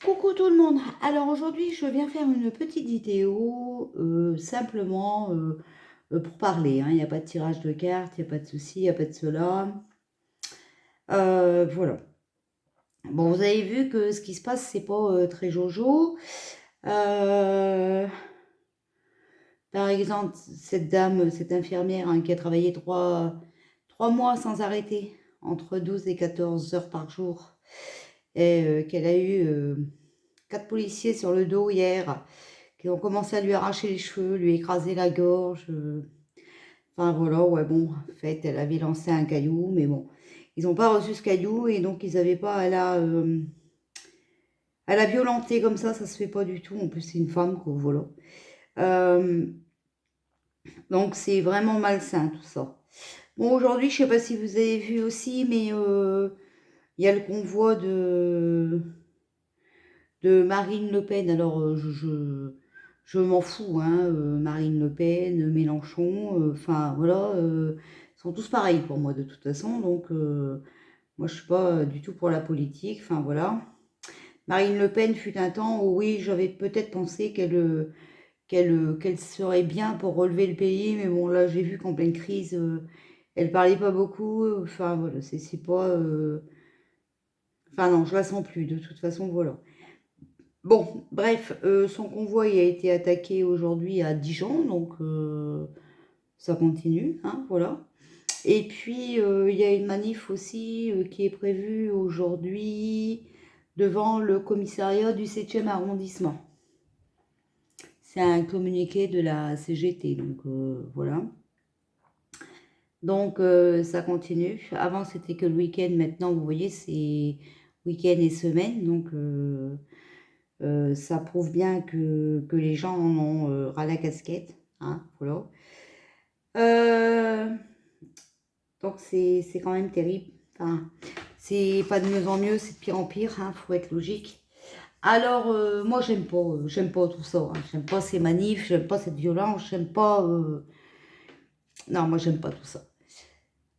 Coucou tout le monde. Alors aujourd'hui, je viens faire une petite vidéo simplement pour parler, hein. Il n'y a pas de tirage de cartes, il n'y a pas de souci, il n'y a pas de cela. Voilà. Bon, vous avez vu que ce qui se passe, c'est pas très jojo. Euh, Par exemple, cette dame, cette infirmière, hein, qui a travaillé trois mois sans arrêter, entre 12 et 14 heures par jour, et qu'elle a eu 4 policiers sur le dos hier, qui ont commencé à lui arracher les cheveux, lui écraser la gorge. Enfin voilà, ouais, bon, en fait, elle avait lancé un caillou, mais bon, ils n'ont pas reçu ce caillou et donc ils n'avaient pas à la violenter comme ça se fait pas du tout. En plus, c'est une femme, quoi, voilà. Euh, donc c'est vraiment malsain tout ça. Bon, aujourd'hui, je sais pas si vous avez vu aussi, mais il y a le convoi de Marine Le Pen. Alors, je m'en fous, hein, Marine Le Pen, Mélenchon, enfin voilà, ils sont tous pareils pour moi de toute façon, donc moi je suis pas du tout pour la politique, enfin voilà. Marine Le Pen fut un temps où oui, j'avais peut-être pensé qu'elle serait bien pour relever le pays, mais bon là j'ai vu qu'en pleine crise, elle parlait pas beaucoup, enfin voilà, c'est pas... Enfin non, je la sens plus, de toute façon, voilà. Bon, bref, son convoi il a été attaqué aujourd'hui à Dijon, donc ça continue, hein, voilà. Et puis, il y a une manif aussi qui est prévue aujourd'hui devant le commissariat du 7e arrondissement. C'est un communiqué de la CGT, donc voilà. Donc, ça continue. Avant, c'était que le week-end. Maintenant, vous voyez, c'est week-end et semaine. Donc, ça prouve bien que les gens en ont ras la casquette, hein, voilà. Donc c'est quand même terrible. Enfin, c'est pas de mieux en mieux, c'est de pire en pire, hein, faut être logique. Alors moi j'aime pas tout ça, hein. J'aime pas ces manifs, j'aime pas cette violence, j'aime pas. Non, moi j'aime pas tout ça.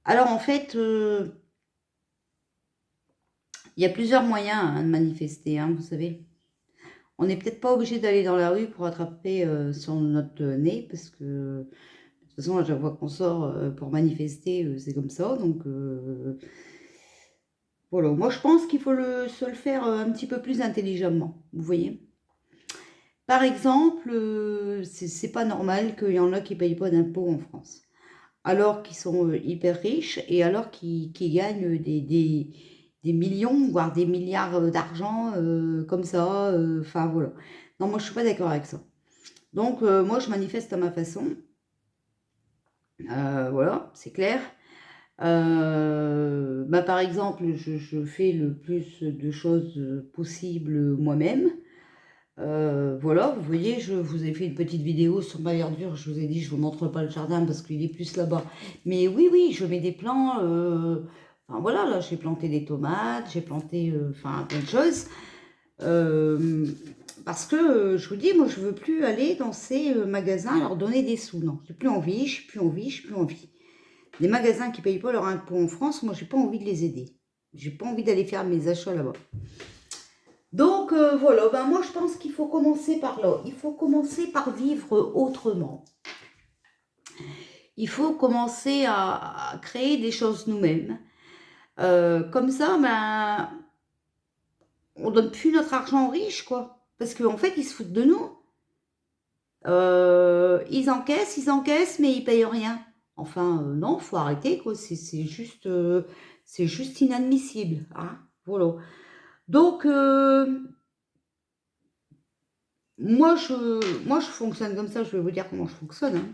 Alors en fait, il y a plusieurs moyens, hein, de manifester, hein, vous savez. On n'est peut-être pas obligé d'aller dans la rue pour attraper sur notre nez, parce que de toute façon, à chaque fois qu'on sort pour manifester, c'est comme ça. Donc voilà, moi je pense qu'il faut se le faire un petit peu plus intelligemment, vous voyez. Par exemple, c'est pas normal qu'il y en a qui ne payent pas d'impôts en France, alors qu'ils sont hyper riches et alors qu'ils gagnent des millions, voire des milliards d'argent comme ça. Enfin voilà. Non, moi je suis pas d'accord avec ça. Donc moi je manifeste à ma façon. Voilà, c'est clair. Bah, par exemple, je fais le plus de choses possible moi-même. Voilà, vous voyez, je vous ai fait une petite vidéo sur ma verdure. Je vous ai dit, je ne vous montre pas le jardin parce qu'il est plus là-bas. Mais oui, oui, je mets des plants. Enfin voilà, là, j'ai planté des tomates, j'ai planté enfin, plein de choses. Euh, Parce que je vous dis, moi, je veux plus aller dans ces magasins leur donner des sous. Non, j'ai plus envie, j'ai plus envie, j'ai plus envie. Les magasins qui ne payent pas leur impôt en France, moi, j'ai pas envie de les aider. J'ai pas envie d'aller faire mes achats là-bas. Donc, voilà, ben, moi, je pense qu'il faut commencer par là. Il faut commencer par vivre autrement. Il faut commencer à créer des choses nous-mêmes. Comme ça, ben, on donne plus notre argent aux riches, quoi. Parce qu'en fait, ils se foutent de nous. Ils encaissent, mais ils payent rien. Enfin, non, faut arrêter, quoi. C'est juste inadmissible, hein. Voilà. Donc, moi, je fonctionne comme ça. Je vais vous dire comment je fonctionne, hein.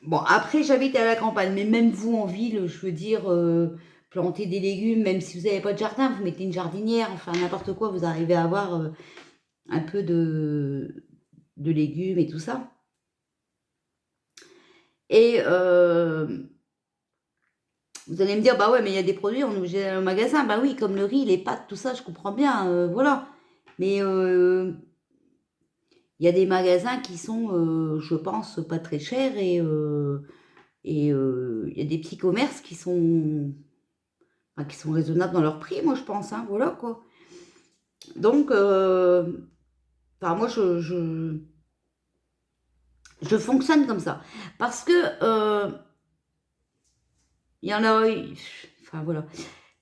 Bon, après, j'habite à la campagne, mais même vous en ville, je veux dire, planter des légumes, même si vous n'avez pas de jardin, vous mettez une jardinière, enfin n'importe quoi, vous arrivez à avoir un peu de légumes et tout ça. Et vous allez me dire, bah ouais, mais il y a des produits, on est obligé d'aller au magasin. Bah oui, comme le riz, les pâtes, tout ça, je comprends bien, voilà. Mais il y a des magasins qui sont, je pense, pas très chers et il y a des petits commerces qui sont raisonnables dans leur prix, moi, je pense, hein, voilà, quoi. Donc, enfin, moi, je fonctionne comme ça. Parce que, il y en a, enfin, voilà.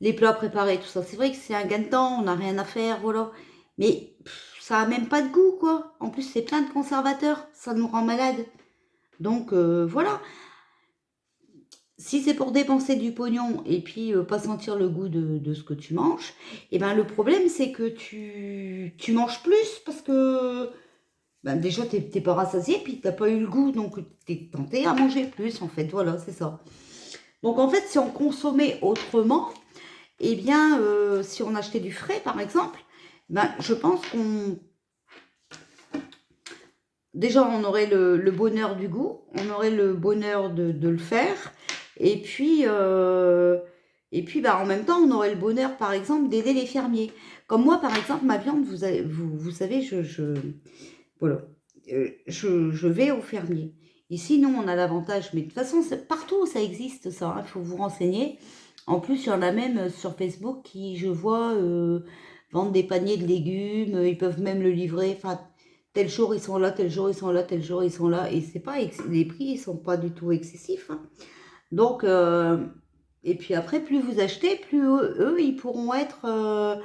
Les plats préparés, tout ça. C'est vrai que c'est un gain de temps, on n'a rien à faire, voilà. Mais ça a même pas de goût, quoi. En plus, c'est plein de conservateurs, ça nous rend malades. Donc, voilà. Si c'est pour dépenser du pognon et puis pas sentir le goût de ce que tu manges, et ben le problème, c'est que tu manges plus parce que ben, déjà, t'es pas rassasié, puis t'as pas eu le goût, donc t'es tenté à manger plus, en fait. Voilà, c'est ça. Donc, en fait, si on consommait autrement, eh bien, si on achetait du frais, par exemple, ben, je pense qu'on... Déjà, on aurait le bonheur du goût, on aurait le bonheur de le faire, et puis bah, en même temps, on aurait le bonheur, par exemple, d'aider les fermiers. Comme moi, par exemple, ma viande, vous savez, voilà, je vais au fermier. Ici, nous, on a l'avantage, mais de toute façon, partout, ça existe, ça, il faut vous renseigner. En plus, il y en a même sur Facebook qui, je vois, vendent des paniers de légumes, ils peuvent même le livrer, enfin, tel jour ils sont là, tel jour ils sont là, tel jour ils sont là, et c'est pas, les prix, ils sont pas du tout excessifs, hein. Donc, et puis après, plus vous achetez, plus eux, ils pourront être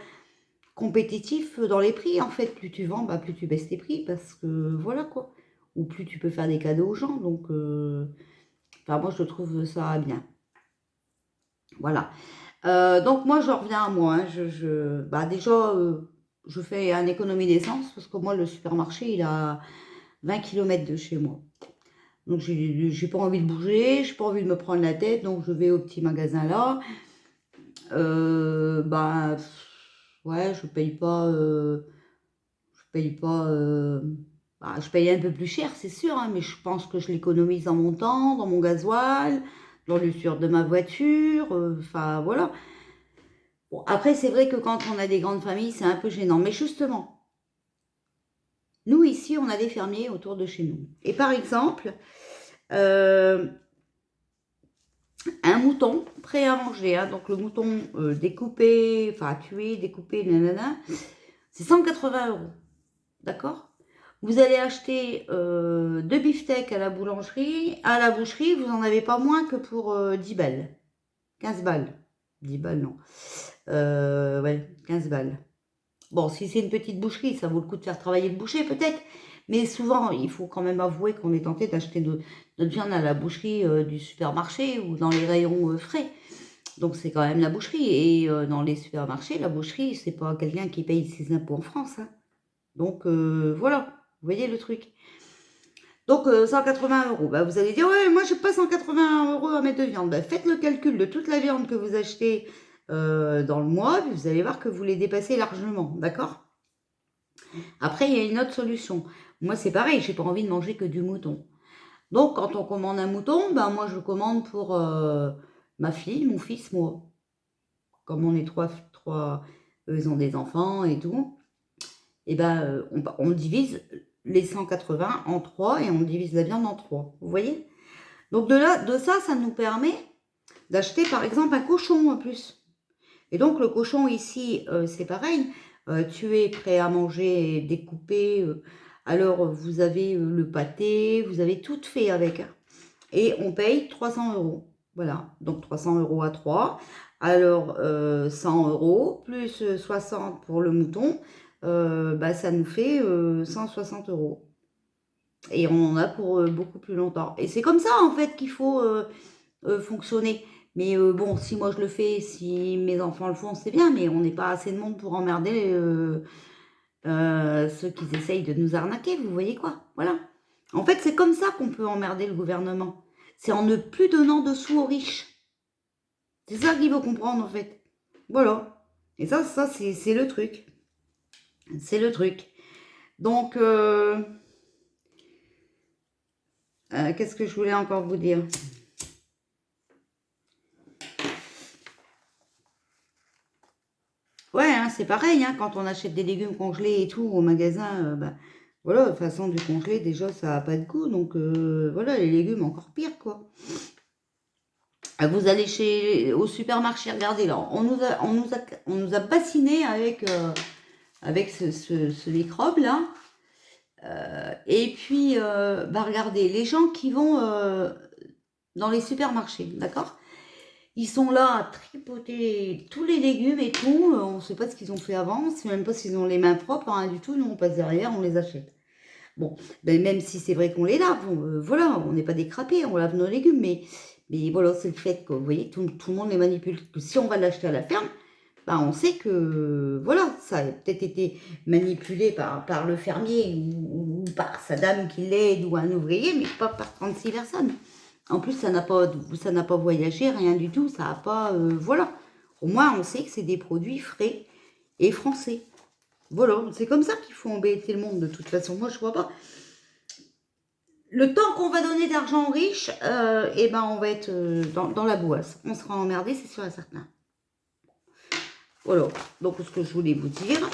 compétitifs dans les prix, en fait. Plus tu vends, bah, plus tu baisses tes prix, parce que voilà, quoi. Ou plus tu peux faire des cadeaux aux gens, donc, enfin, moi, je trouve ça bien. Voilà. Donc moi, je reviens à moi, hein. Bah déjà, je fais une économie d'essence parce que moi, le supermarché, il a 20 km de chez moi. Donc j'ai pas envie de bouger, j'ai pas envie de me prendre la tête, donc je vais au petit magasin là. Bah, ouais, je paye pas, bah, je paye un peu plus cher, c'est sûr, hein, mais je pense que je l'économise dans mon temps, dans mon gasoil, dans l'usure de ma voiture, enfin voilà. Bon, après, c'est vrai que quand on a des grandes familles, c'est un peu gênant. Mais justement, nous, ici, on a des fermiers autour de chez nous. Et par exemple, euh, un mouton prêt à manger, hein, donc le mouton découpé, enfin tué, découpé, nanana, c'est 180 euros. D'accord? Vous allez acheter deux beefsteaks à la boulangerie. À la boucherie, vous n'en avez pas moins que pour 10 balles. 15 balles. 10 balles, non. Ouais, 15 balles. Bon, si c'est une petite boucherie, ça vaut le coup de faire travailler le boucher peut-être. Mais souvent, il faut quand même avouer qu'on est tenté d'acheter notre viande à la boucherie du supermarché ou dans les rayons frais. Donc c'est quand même la boucherie. Et dans les supermarchés, la boucherie, c'est pas quelqu'un qui paye ses impôts en France, hein. Donc voilà, vous voyez le truc. Donc 180 euros. Bah, vous allez dire, ouais, moi je n'ai pas 180 euros à mettre de viande. Bah, faites le calcul de toute la viande que vous achetez dans le mois, puis vous allez voir que vous les dépassez largement, d'accord? Après, il y a une autre solution. Moi, c'est pareil, j'ai pas envie de manger que du mouton. Donc, quand on commande un mouton, ben moi, je commande pour ma fille, mon fils, moi. Comme on est eux, ils ont des enfants et tout. Et ben, on divise les 180 en 3 et on divise la viande en 3. Vous voyez? Donc, de ça, ça nous permet d'acheter, par exemple, un cochon en plus. Et donc, le cochon ici, c'est pareil. Tu es prêt à manger, découpé. Alors, vous avez le pâté, vous avez tout fait avec, hein. Et on paye 300 euros. Voilà, donc 300 euros à 3. Alors, 100 euros plus 60 pour le mouton, bah, ça nous fait 160 euros. Et on en a pour beaucoup plus longtemps. Et c'est comme ça, en fait, qu'il faut fonctionner. Mais bon, si moi je le fais, si mes enfants le font, c'est bien, mais on n'est pas assez de monde pour emmerder ceux qui essayent de nous arnaquer, vous voyez quoi? Voilà. En fait, c'est comme ça qu'on peut emmerder le gouvernement. C'est en ne plus donnant de sous aux riches. C'est ça qu'il faut comprendre, en fait. Voilà. Et ça c'est le truc. C'est le truc. Donc, qu'est-ce que je voulais encore vous dire? Ouais, hein, c'est pareil, hein, quand on achète des légumes congelés et tout au magasin, bah, voilà, de toute façon, du congelé, déjà, ça n'a pas de goût. Donc, voilà, les légumes, encore pire, quoi. Vous allez au supermarché, regardez, là, on nous a bassinés avec avec ce microbe-là. Et puis, regardez, les gens qui vont dans les supermarchés, d'accord? Ils sont là à tripoter tous les légumes et tout. On ne sait pas ce qu'ils ont fait avant. On ne sait même pas s'ils ont les mains propres, rien du tout. Nous, on passe derrière, on les achète. Bon, ben, même si c'est vrai qu'on les lave, voilà, on n'est pas des crapets, on lave nos légumes. Mais voilà, c'est le fait que, vous voyez, tout le monde les manipule. Que si on va l'acheter à la ferme, ben, on sait que, voilà, ça a peut-être été manipulé par le fermier ou par sa dame qui l'aide ou un ouvrier, mais pas par 36 personnes. En plus, ça n'a pas voyagé, rien du tout, ça n'a pas... voilà. Au moins, on sait que c'est des produits frais et français. Voilà, c'est comme ça qu'il faut embêter le monde, de toute façon. Moi, je vois pas. Le temps qu'on va donner d'argent aux riches, eh ben, on va être dans la boisse. On sera emmerdé, c'est sûr et certain. Voilà, donc ce que je voulais vous dire.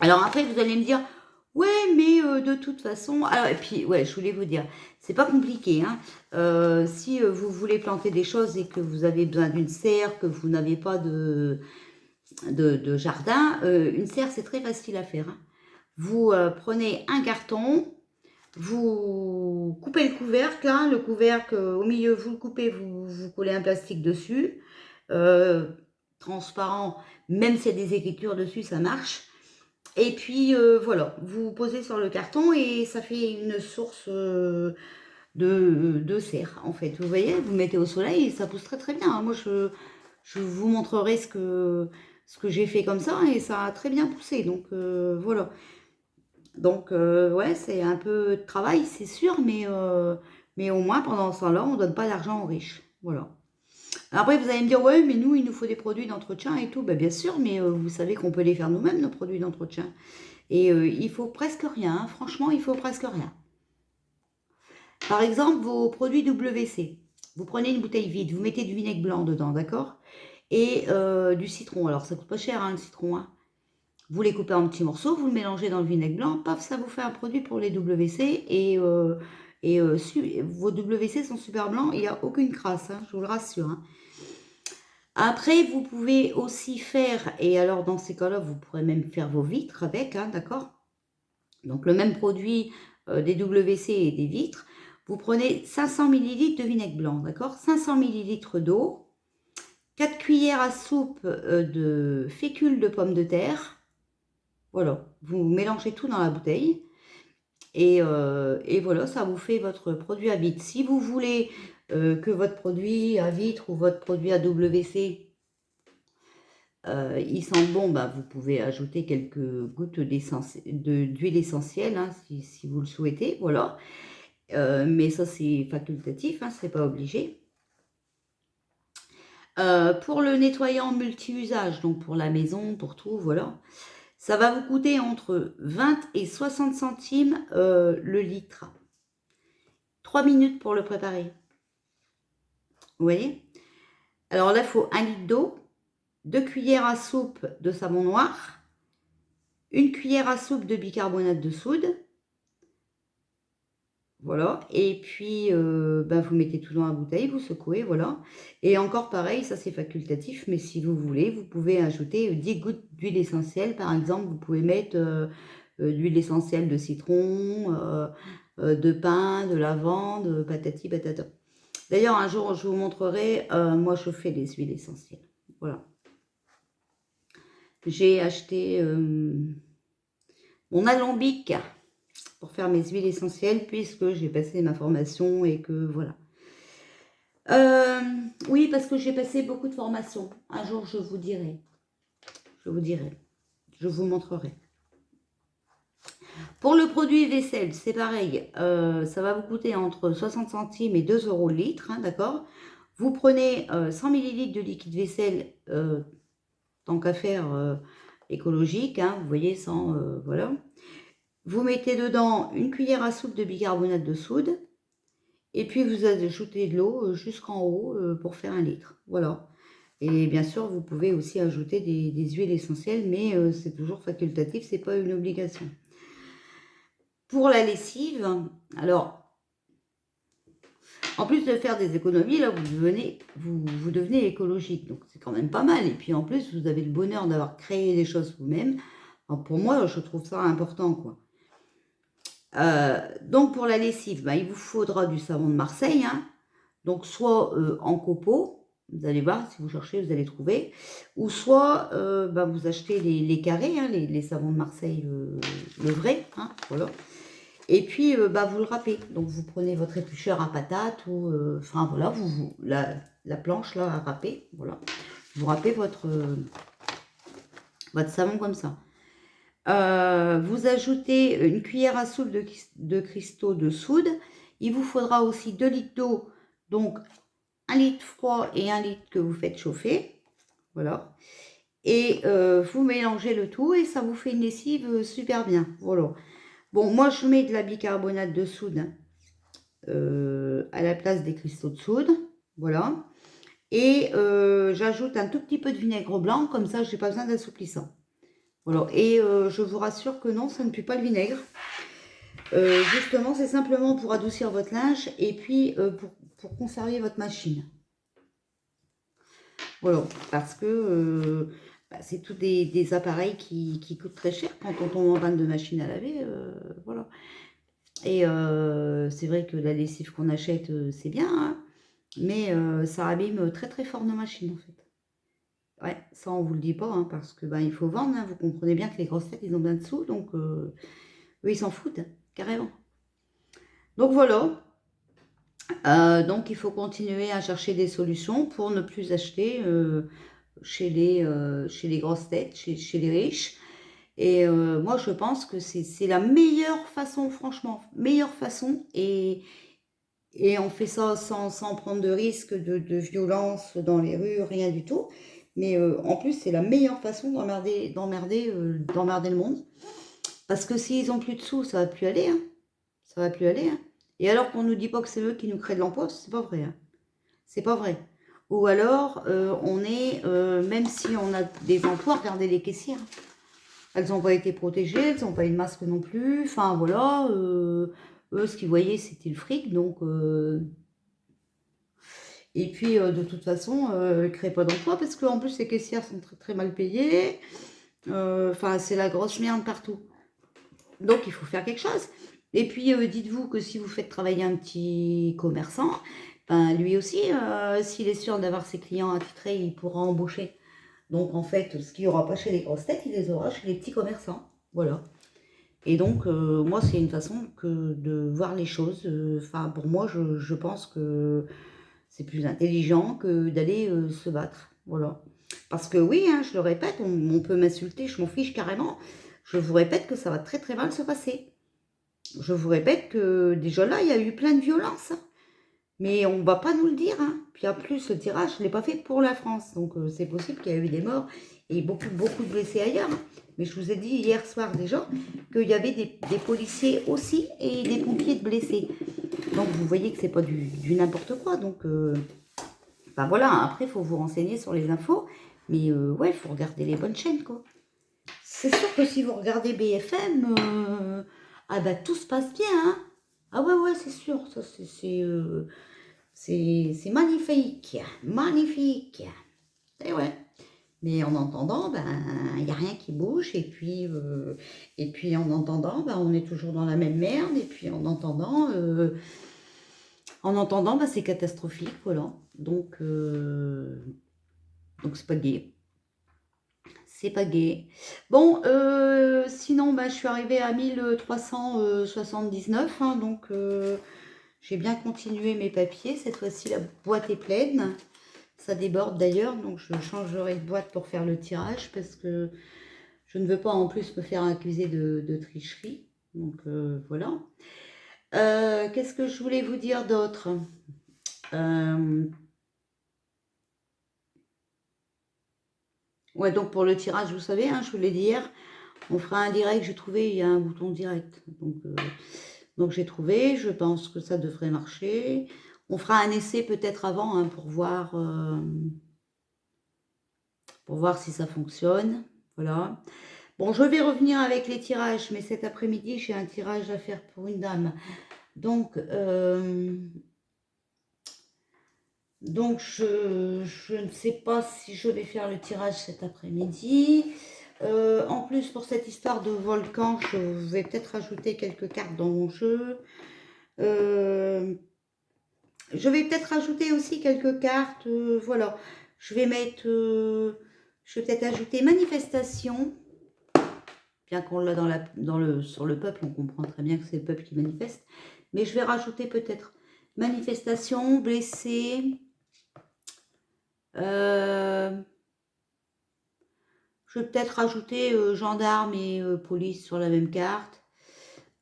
Alors après, vous allez me dire... Ouais, mais de toute façon... Alors, et puis, ouais, je voulais vous dire, c'est pas compliqué. Hein. Si vous voulez planter des choses et que vous avez besoin d'une serre, que vous n'avez pas de jardin, une serre, c'est très facile à faire. Hein. Vous prenez un carton, vous coupez le couvercle. Hein, le couvercle, au milieu, vous le coupez, vous collez un plastique dessus. Transparent, même s'il y a des écritures dessus, ça marche. Et puis, voilà, vous posez sur le carton et ça fait une source de serre, en fait. Vous voyez, vous mettez au soleil et ça pousse très très bien. Moi, je vous montrerai ce que j'ai fait comme ça et ça a très bien poussé. Donc, voilà. Donc, ouais, c'est un peu de travail, c'est sûr, mais au moins, pendant ce temps-là, on ne donne pas d'argent aux riches. Voilà. Après, vous allez me dire, ouais, mais nous, il nous faut des produits d'entretien et tout. Ben, bien sûr, mais vous savez qu'on peut les faire nous-mêmes, nos produits d'entretien. Et il faut presque rien. Hein. Franchement, il faut presque rien. Par exemple, vos produits WC. Vous prenez une bouteille vide, vous mettez du vinaigre blanc dedans, d'accord? Et du citron. Alors, ça coûte pas cher, hein, le citron. Hein. Vous les coupez en petits morceaux, vous le mélangez dans le vinaigre blanc, paf, ça vous fait un produit pour les WC. Et vos WC sont super blancs, il n'y a aucune crasse, hein, je vous le rassure. Hein. Après, vous pouvez aussi faire, et alors dans ces cas-là, vous pourrez même faire vos vitres avec, hein, d'accord? Donc le même produit des WC et des vitres, vous prenez 500 ml de vinaigre blanc, d'accord? 500 ml d'eau, 4 cuillères à soupe de fécule de pommes de terre. Voilà, vous mélangez tout dans la bouteille. Et voilà, ça vous fait votre produit à vitre. Si vous voulez que votre produit à vitre ou votre produit à WC, il sent bon, bah, vous pouvez ajouter quelques gouttes d'huile essentielle, hein, si vous le souhaitez, voilà. Mais ça, c'est facultatif, hein, c'est pas obligé. Pour le nettoyant multi-usage, donc pour la maison, pour tout, voilà, ça va vous coûter entre 20 et 60 centimes le litre. 3 minutes pour le préparer. Vous voyez? Alors là, il faut 1 litre d'eau, 2 cuillères à soupe de savon noir, 1 cuillère à soupe de bicarbonate de soude. Voilà, et puis vous mettez tout dans la bouteille, vous secouez, voilà. Et encore pareil, ça c'est facultatif, mais si vous voulez, vous pouvez ajouter 10 gouttes d'huile essentielle. Par exemple, vous pouvez mettre de l'huile essentielle de citron, de pin, de lavande, patati patata. D'ailleurs, un jour, je vous montrerai, moi je fais des huiles essentielles. Voilà. J'ai acheté mon alambic pour faire mes huiles essentielles, puisque j'ai passé ma formation et que voilà. Oui, parce que j'ai passé beaucoup de formations. Un jour, je vous dirai. Je vous montrerai. Pour le produit vaisselle, c'est pareil. Ça va vous coûter entre 60 centimes et 2 € le litre, hein, d'accord? Vous prenez 100 ml de liquide vaisselle, tant qu'à faire écologique, hein, vous voyez, sans... voilà. Vous mettez dedans 1 cuillère à soupe de bicarbonate de soude. Et puis, vous ajoutez de l'eau jusqu'en haut pour faire 1 litre. Voilà. Et bien sûr, vous pouvez aussi ajouter des huiles essentielles, mais c'est toujours facultatif, c'est pas une obligation. Pour la lessive, alors, en plus de faire des économies, là, vous devenez écologique. Donc, c'est quand même pas mal. Et puis, en plus, vous avez le bonheur d'avoir créé des choses vous-même. Alors pour moi, je trouve ça important, quoi. Donc pour la lessive, il vous faudra du savon de Marseille, hein. Donc soit en copeaux, vous allez voir, si vous cherchez, vous allez trouver. Ou soit vous achetez les carrés, hein, les savons de Marseille, le vrai, hein, voilà. Et puis vous le râpez. Donc vous prenez votre éplucheur à patates ou enfin voilà, la planche là à râper, voilà. Vous râpez votre savon comme ça. Vous ajoutez une cuillère à soupe de cristaux de soude. Il vous faudra aussi 2 litres d'eau, donc 1 litre froid et 1 litre que vous faites chauffer. Voilà. Et vous mélangez le tout et ça vous fait une lessive super bien. Voilà. Bon, moi je mets de la bicarbonate de soude à la place des cristaux de soude. Voilà. Et j'ajoute un tout petit peu de vinaigre blanc, comme ça je n'ai pas besoin d'assouplissant. Voilà. Et je vous rassure que non, ça ne pue pas le vinaigre. Justement, c'est simplement pour adoucir votre linge et puis pour conserver votre machine. Voilà, parce que c'est tous des appareils qui coûtent très cher quand on tombe en panne de machine à laver. Voilà. Et c'est vrai que la lessive qu'on achète, c'est bien, hein, mais ça abîme très très fort nos machines en fait. Ouais, ça on vous le dit pas, hein, parce que il faut vendre, hein, vous comprenez bien que les grosses têtes ils ont bien de sous, donc eux ils s'en foutent, hein, carrément. Donc voilà, donc il faut continuer à chercher des solutions pour ne plus acheter chez les grosses têtes, chez les riches. Et moi je pense que c'est la meilleure façon, franchement, meilleure façon, et on fait ça sans prendre de risque de violence dans les rues, rien du tout. Mais en plus, c'est la meilleure façon d'emmerder le monde. Parce que s'ils n'ont plus de sous, ça va plus aller, hein. Ça va plus aller, hein. Et alors qu'on nous dit pas que c'est eux qui nous créent de l'emploi, c'est pas vrai, hein. C'est pas vrai. Ou alors, on est, même si on a des emplois, regardez les caissières. Elles n'ont pas été protégées, elles n'ont pas eu de masque non plus. Enfin, voilà. Eux, ce qu'ils voyaient, c'était le fric. Donc, et puis, de toute façon, elles ne créent pas d'emploi parce qu'en plus, les caissières sont très, très mal payées. Enfin, c'est la grosse merde partout. Donc, il faut faire quelque chose. Et puis, dites-vous que si vous faites travailler un petit commerçant, lui aussi, s'il est sûr d'avoir ses clients attitrés, il pourra embaucher. Donc, en fait, ce qu'il n'y aura pas chez les grosses têtes, il les aura chez les petits commerçants. Voilà. Et donc, moi, c'est une façon de voir les choses. Enfin, pour moi, je pense que c'est plus intelligent que d'aller se battre. Voilà. Parce que oui, hein, je le répète, on peut m'insulter, je m'en fiche carrément. Je vous répète que ça va très très mal se passer. Je vous répète que déjà là, il y a eu plein de violences. Mais on ne va pas nous le dire, hein. Puis en plus, le tirage, je ne l'ai pas fait pour la France. Donc c'est possible qu'il y ait eu des morts et beaucoup, beaucoup de blessés ailleurs. Mais je vous ai dit hier soir déjà qu'il y avait des policiers aussi et des pompiers de blessés. Donc vous voyez que c'est pas du n'importe quoi. Donc voilà, après il faut vous renseigner sur les infos. Mais ouais, il faut regarder les bonnes chaînes, quoi. C'est sûr que si vous regardez BFM, tout se passe bien, hein. Ah ouais, c'est sûr, ça c'est magnifique, magnifique. Et ouais. Mais en entendant, il n'y a rien qui bouge. Et puis en entendant, on est toujours dans la même merde. Et puis en entendant, c'est catastrophique, voilà. Donc c'est pas gai. C'est pas gai. Bon, sinon, je suis arrivée à 1379, hein, donc j'ai bien continué mes papiers. Cette fois-ci, la boîte est pleine. Ça déborde d'ailleurs, donc je changerai de boîte pour faire le tirage parce que je ne veux pas en plus me faire accuser de tricherie. Donc voilà. Qu'est-ce que je voulais vous dire d'autre? Ouais, donc pour le tirage, vous savez, hein, je vous l'ai dit hier, on fera un direct. J'ai trouvé, il y a un bouton direct. Donc j'ai trouvé, je pense que ça devrait marcher. On fera un essai peut-être avant, hein, pour voir si ça fonctionne. Voilà. Bon, je vais revenir avec les tirages, mais cet après-midi, j'ai un tirage à faire pour une dame. Donc je ne sais pas si je vais faire le tirage cet après-midi. En plus, pour cette histoire de volcan, je vais peut-être rajouter quelques cartes dans mon jeu. Je vais peut-être rajouter aussi quelques cartes. Voilà. Je vais mettre... je vais peut-être ajouter manifestation. Bien qu'on l'a sur le peuple, on comprend très bien que c'est le peuple qui manifeste. Mais je vais rajouter peut-être manifestation, blessé. Je vais peut-être rajouter gendarme et police sur la même carte.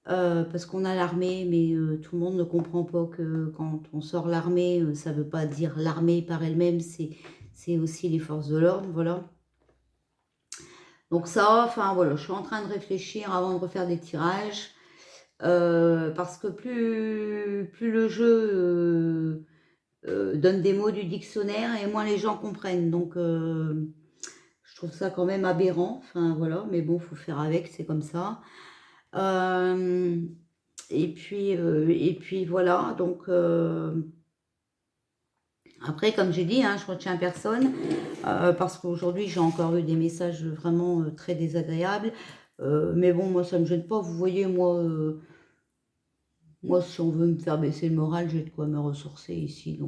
Parce qu'on a l'armée, mais tout le monde ne comprend pas que quand on sort l'armée, ça ne veut pas dire l'armée par elle-même, c'est aussi les forces de l'ordre, voilà. Donc ça, enfin voilà, je suis en train de réfléchir avant de refaire des tirages, parce que plus le jeu donne des mots du dictionnaire et moins les gens comprennent. Donc je trouve ça quand même aberrant, enfin voilà, mais bon, il faut faire avec, c'est comme ça. Et puis voilà, donc après, comme j'ai dit, hein, je retiens personne, parce qu'aujourd'hui, j'ai encore eu des messages vraiment très désagréables. Mais bon, moi, ça ne me gêne pas. Vous voyez, moi, si on veut me faire baisser le moral, j'ai de quoi me ressourcer ici.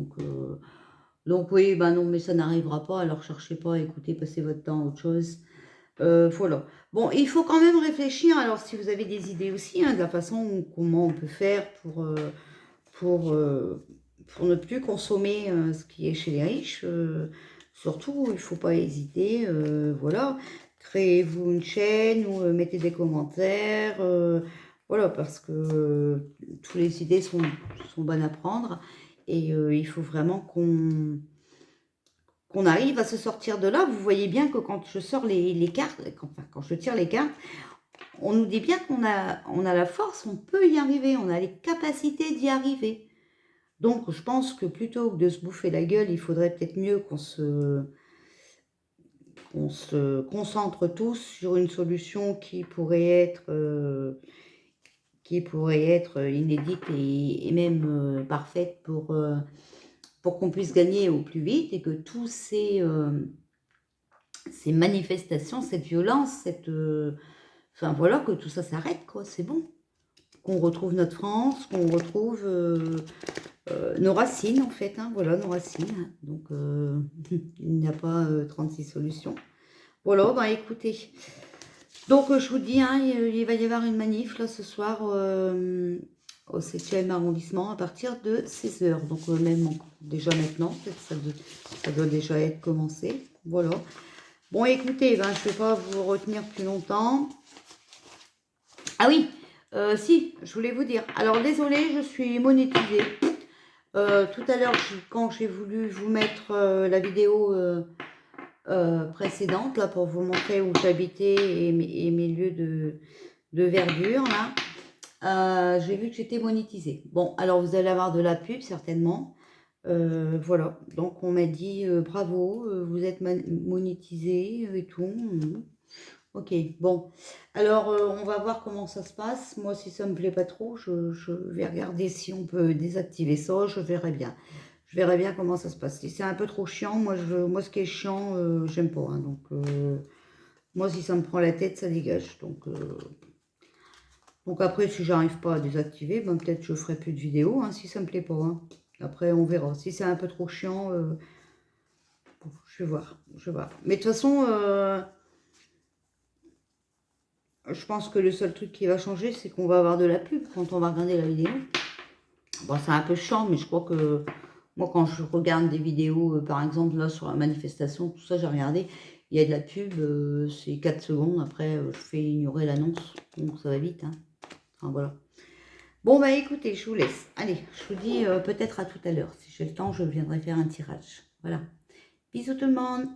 Donc oui, ben non, mais ça n'arrivera pas. Alors, cherchez pas, écoutez, passez votre temps à autre chose. Voilà. Bon, il faut quand même réfléchir. Alors, si vous avez des idées aussi, hein, de la façon comment on peut faire pour, pour ne plus consommer ce qui est chez les riches. Surtout, il ne faut pas hésiter. Voilà. Créez-vous une chaîne ou mettez des commentaires. Voilà, parce que toutes les idées sont bonnes à prendre. Et il faut vraiment qu'on arrive à se sortir de là. Vous voyez bien que quand je sors les cartes, quand je tire les cartes, on nous dit bien qu'on a la force, on peut y arriver, on a les capacités d'y arriver. Donc, je pense que plutôt que de se bouffer la gueule, il faudrait peut-être mieux qu'on se concentre tous sur une solution qui pourrait être inédite et même parfaite pour qu'on puisse gagner au plus vite et que tous ces manifestations, cette violence, enfin voilà, que tout ça s'arrête, quoi, c'est bon. Qu'on retrouve notre France, qu'on retrouve nos racines, en fait, hein, voilà, nos racines. Donc, il n'y a pas 36 solutions. Voilà, ben écoutez. Donc, je vous dis, hein, il va y avoir une manif, là, ce soir, au 7e arrondissement, à partir de 16h. Donc, même déjà maintenant, ça doit déjà être commencé. Voilà. Bon, écoutez, ben, je ne vais pas vous retenir plus longtemps. Ah oui, si, je voulais vous dire. Alors, désolée, je suis monétisée. Tout à l'heure, quand j'ai voulu vous mettre la vidéo précédente, là, pour vous montrer où j'habitais et mes lieux de verdure, là, j'ai vu que j'étais monétisée. Bon, alors vous allez avoir de la pub, certainement. Voilà, donc on m'a dit bravo, vous êtes monétisé et tout. Ok, bon. Alors, on va voir comment ça se passe. Moi, si ça me plaît pas trop, je vais regarder si on peut désactiver ça. Je verrai bien. Je verrai bien comment ça se passe. Si c'est un peu trop chiant, moi, ce qui est chiant, j'aime pas, hein. Donc, moi, si ça me prend la tête, ça dégage. Donc après, si j'arrive pas à désactiver, ben, peut-être je ferai plus de vidéos, hein, si ça me plaît pas, hein. Après, on verra. Si c'est un peu trop chiant, bon, je vais voir. Je vais voir. Mais de toute façon... je pense que le seul truc qui va changer, c'est qu'on va avoir de la pub quand on va regarder la vidéo. Bon, c'est un peu chiant, mais je crois que moi, quand je regarde des vidéos, par exemple, là, sur la manifestation, tout ça, j'ai regardé, il y a de la pub, c'est 4 secondes, après, je fais ignorer l'annonce, donc ça va vite, hein. Enfin, voilà. Bon, bah écoutez, je vous laisse. Allez, je vous dis peut-être à tout à l'heure. Si j'ai le temps, je viendrai faire un tirage. Voilà. Bisous tout le monde.